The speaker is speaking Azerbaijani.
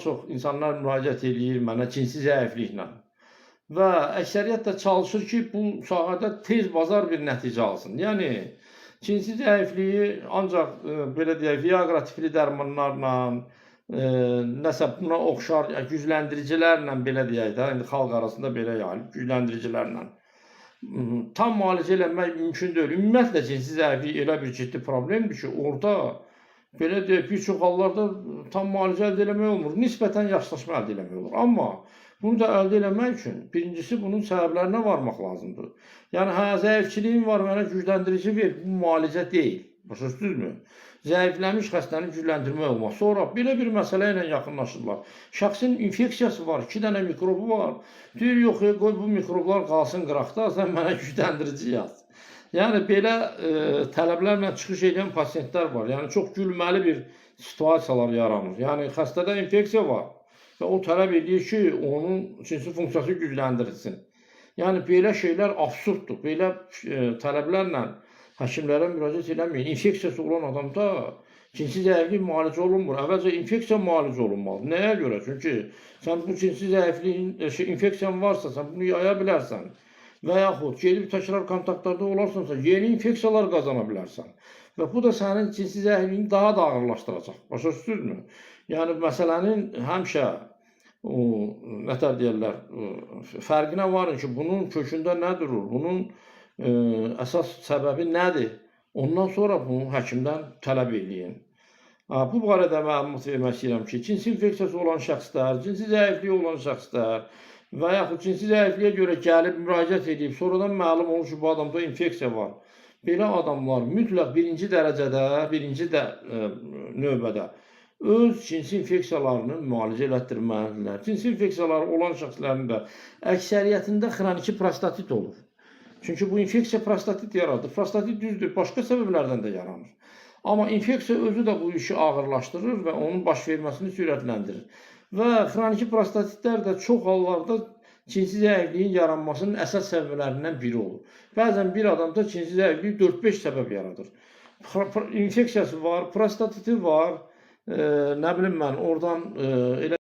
Çox insanlar müraciət eləyir mənə cinsi zəifliklə və əksəriyyət də çalışır ki, bu sahədə tez bazar bir nəticə alsın. Yəni cinsi zəifliyi ancaq belə deyək, Viagra tipli dərmanlarla, nəsə buna oxşar gücləndiricilərlə belə deyək də, indi xalq arasında belə yayılıb gücləndiricilərlə tam müalicə eləmək mümkün deyil. Ümumiyyətlə cinsi zəiflik elə bir ciddi problemdir ki, orada belə deyək, bir çox hallarda tam müalicə əldə eləmək olmur. Nisbətən yaxşılaşma əldə eləmək olur. Amma bunu da əldə eləmək üçün birincisi bunun səbəblərinə varmaq lazımdır. Yəni, hə, zəifçiliyin var, mənə gücləndirici ver, bu müalicə deyil. Başa düşdünüzmü? Zəifləmiş xəstəni gücləndirmək olmaz. Sonra belə bir məsələ ilə yaxınlaşırlar. Şəxsin infeksiyası var, 2 dənə mikrobu var. Deyir, yox, qoy bu mikroblar qalsın qıraqda, sən mənə gücləndirici yaz. Yəni, belə tələblərlə çıxış edən pasiyentlər var. Yəni, çox gülməli bir situasiyalar yaranır. Yəni, xəstədə infeksiya var və o tələb edir ki, onun cinsi funksiyası gücləndirilsin. Yəni, belə şeylər absurddur. Belə tələblərlə həkimlərə müraciət eləməyin. İnfeksiyası olan adamda cinsi zəiflik müalicə olunmur. Əvvəlcə infeksiya müalicə olunmalı. Nəyə görə? Çünki sən bu cinsi zəifliyin, infeksiyan varsa, sən bunu yaya bilərsən. Və yaxud gedib təkrar kontaktlarda olarsansa, yeni infeksiyalar qazana bilərsən. Və bu da sənin cinsi zəifliyini daha da ağırlaşdıracaq. Başa düşdünüzmü? Yəni, məsələnin həmişə nətər deyərlər, fərqinə varın ki, bunun kökündə nə durur, bunun əsas səbəbi nədir? Ondan sonra bunu həkimdən tələb edin. Bu barədə məlumat vermək istəyirəm ki, cinsi infeksiyası olan şəxslər, cinsi zəifliyi olan şəxslər və yaxud cinsi zəifliyə görə gəlib müraciət edib, sonradan məlum olur ki, bu adamda infeksiya var. Belə adamlar mütləq birinci dərəcədə, birinci növbədə öz cinsi infeksiyalarını müalicə elətdirməlidirlər. Cinsi infeksiyaları olan şəxslərin də əksəriyyətində xroniki prostatit olur. Çünki bu infeksiya prostatit yaradır. Prostatit düzdür, başqa səbəblərdən də yaranır. Amma infeksiya özü də bu işi ağırlaşdırır və onun baş verməsini sürətləndirir. Və xroniki prostatitlər də çox hallarda cinsi zəifliyin yaranmasının əsas səbəblərindən biri olur. Bəzən bir adamda cinsi zəiflik 4-5 səbəb yaradır. İnfeksiyası var, prostatiti var, nə bilim mən, oradan elə